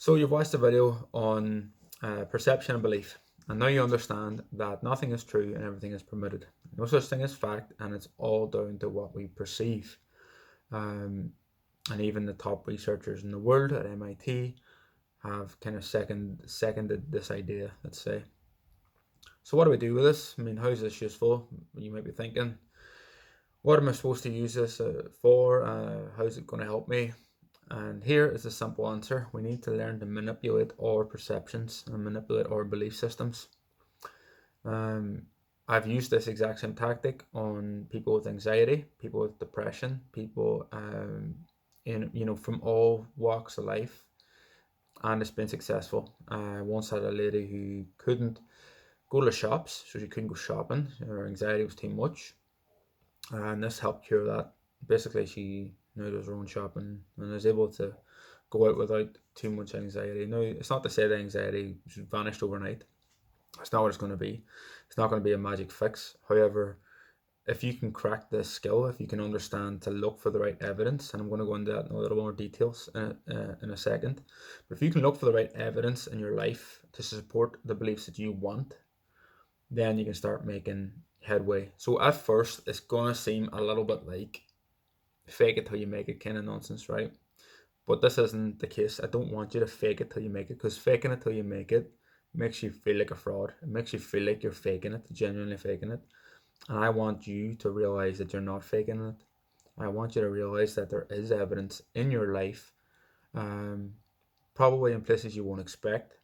So you've watched a video on perception and belief, and now you understand that nothing is true and everything is permitted. No such thing as fact, and it's all down to what we perceive. Um, and even the top researchers in the world at MIT have kind of seconded this idea. Let's say. So what do we do with this? I mean, how is this useful? You might be thinking, what am I supposed to use this for? How is it going to help me? And here is the simple answer. We need to learn to manipulate our perceptions and manipulate our belief systems. Um, I've used this exact same tactic on people with anxiety, people with depression, people from all walks of life, and it's been successful. I once had a lady who couldn't go to the shops, so she couldn't go shopping. Her anxiety was too much, and this helped cure that. Basically, she now does her own shopping and is able to go out without too much anxiety. Now, it's not to say that anxiety vanished overnight. It's not what it's going to be. It's not going to be a magic fix. However, if you can crack this skill, if you can understand to look for the right evidence, and I'm going to go into that in a little more details in a second, but if you can look for the right evidence in your life to support the beliefs that you want, then you can start making headway. So at first, it's going to seem a little bit like fake it till you make it kind of nonsense, right? But this isn't the case. I don't want you to fake it till you make it, because faking it till you make it makes you feel like a fraud. It makes you feel like you're faking it, genuinely faking it. And I want you to realize that you're not faking it. I want you to realize that there is evidence in your life, um, probably in places you won't expect.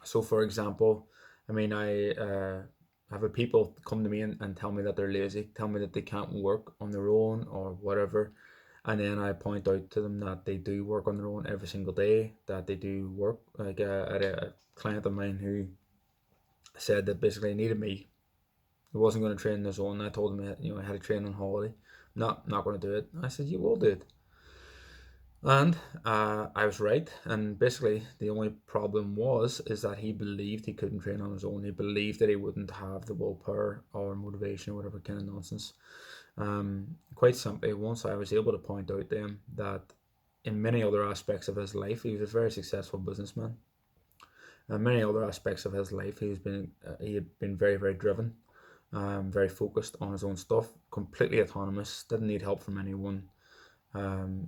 So, for example, I mean, I have a people come to me and tell me that they're lazy, tell me that they can't work on their own or whatever. And then I point out to them that they do work on their own every single day, that they do work. Like I had a client of mine who said that basically needed me. He wasn't going to train on his own. I told him, I had to train on holiday. Not going to do it. I said, you will do it. And I was right. And basically, the only problem is that he believed he couldn't train on his own. He believed that he wouldn't have the willpower or motivation or whatever kind of nonsense. Quite simply, once I was able to point out to him that in many other aspects of his life, he was a very successful businessman. In many other aspects of his life, he had been very, very driven, very focused on his own stuff, completely autonomous, didn't need help from anyone.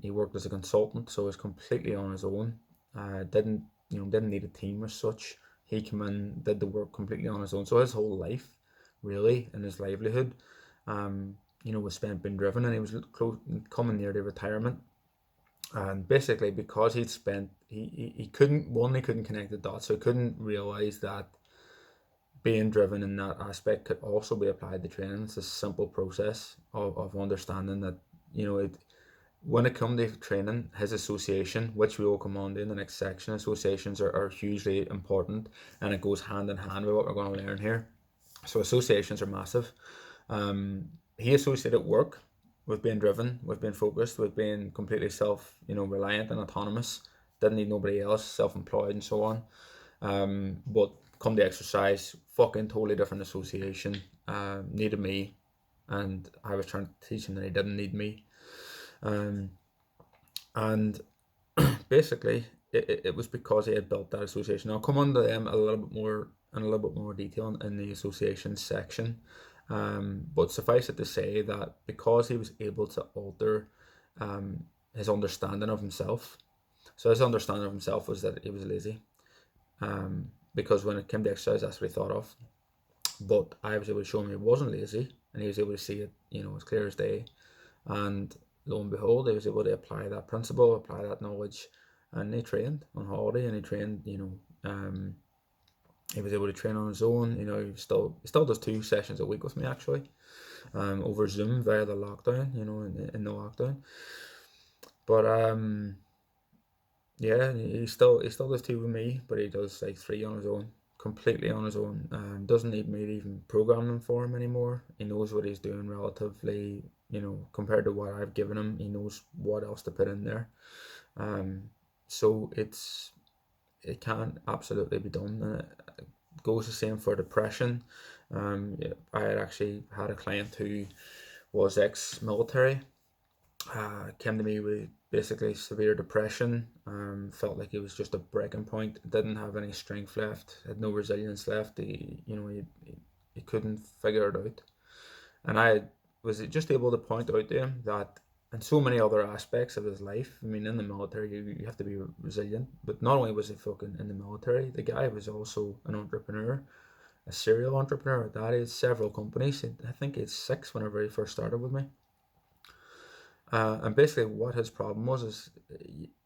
He worked as a consultant, so he was completely on his own. Didn't need a team as such. He came in, did the work completely on his own. So his whole life, really, and his livelihood, was spent being driven, and he was coming near to retirement. And basically, because he couldn't connect the dots, so he couldn't realize that being driven in that aspect could also be applied to training. It's a simple process of understanding that, it when it comes to training, his association, which we will come on to in the next section, associations are hugely important, and it goes hand in hand with what we're going to learn here. So associations are massive. He associated work with being driven, with being focused, with being completely reliant and autonomous. Didn't need nobody else, self-employed and so on. But come to exercise, fucking totally different association. Needed me, and I was trying to teach him that he didn't need me. Um, and basically, it was because he had built that association. I'll come on to them a little bit more detail in the association section. But suffice it to say that because he was able to alter his understanding of himself, so his understanding of himself was that he was lazy. Because when it came to exercise, that's what he thought of. But I was able to show him he wasn't lazy, and he was able to see it, as clear as day. And lo and behold, he was able to apply that principle, apply that knowledge, and he trained on holiday, and he trained, he was able to train on his own. He still does 2 sessions a week with me actually, over Zoom via the lockdown. In the lockdown. But yeah, he still does 2 with me, but he does like 3 on his own, completely on his own. Doesn't need me to even program them for him anymore. He knows what he's doing relatively, compared to what I've given him. He knows what else to put in there. So it can absolutely be done. And it goes the same for depression. I had actually had a client who was ex-military, came to me with basically severe depression. Felt like it was just a breaking point. Didn't have any strength left. Had no resilience left. He couldn't figure it out. And I was just able to point out to him that in so many other aspects of his life, I mean, in the military, you have to be resilient. But not only was he fucking in the military, the guy was also an entrepreneur, a serial entrepreneur. That is several companies. I think it's six whenever he first started with me. And basically, what his problem was is,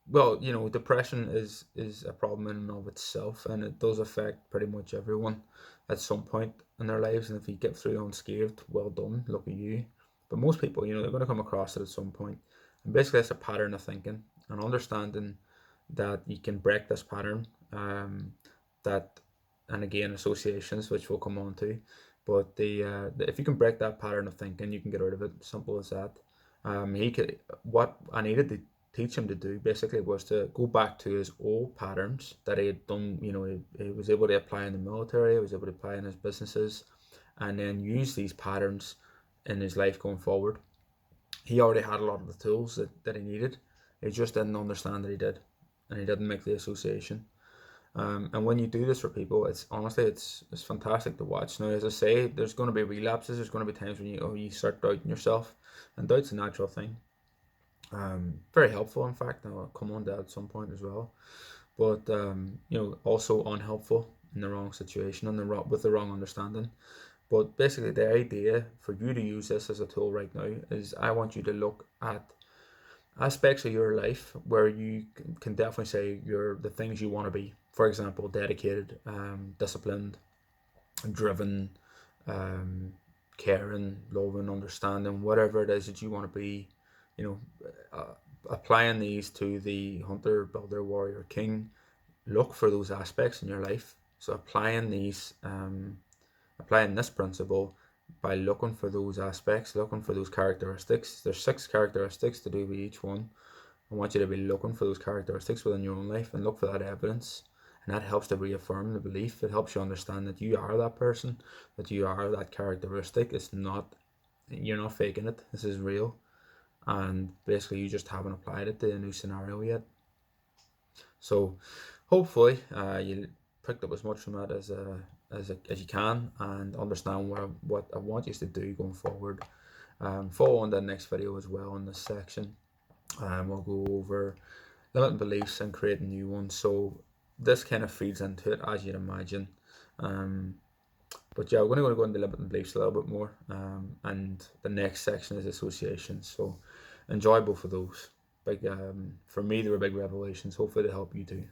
well, depression is a problem in and of itself, and it does affect pretty much everyone at some point in their lives. And if you get through unscathed, well done, look at you. But most people, they're going to come across it at some point. And basically, it's a pattern of thinking and understanding that you can break this pattern. That, and again, associations, which we'll come on to. But if you can break that pattern of thinking, you can get out of it. Simple as that. He could. What I needed to teach him to do basically was to go back to his old patterns that he had done. He was able to apply in the military. He was able to apply in his businesses, and then use these patterns in his life going forward. He already had a lot of the tools that he needed. He just didn't understand that he did, and he didn't make the association. And when you do this for people, it's honestly it's fantastic to watch. Now, as I say, there's going to be relapses. There's going to be times when you start doubting yourself, and doubt's a natural thing. Very helpful, in fact. And I'll come on to that at some point as well. But also unhelpful in the wrong situation and with the wrong understanding. But basically, the idea for you to use this as a tool right now is I want you to look at aspects of your life where you can definitely say you're the things you want to be. For example, dedicated, disciplined, driven, caring, loving, understanding, whatever it is that you want to be. You know, applying these to the hunter, builder, warrior, king. Look for those aspects in your life. So applying this principle by looking for those aspects, looking for those characteristics. There's 6 characteristics to do with each one. I want you to be looking for those characteristics within your own life and look for that evidence. And that helps to reaffirm the belief. It helps you understand that you are that person, that you are that characteristic. You're not faking it. This is real. And basically, you just haven't applied it to a new scenario yet. So, hopefully, you picked up as much from that as you can, and understand what I want you to do going forward. Follow on the next video as well in this section. We'll go over limiting beliefs and creating new ones. So this kind of feeds into it, as you'd imagine. But yeah, we're going to go into limiting beliefs a little bit more. And the next section is associations. So enjoy both of those. For me, they were big revelations. Hopefully they help you too.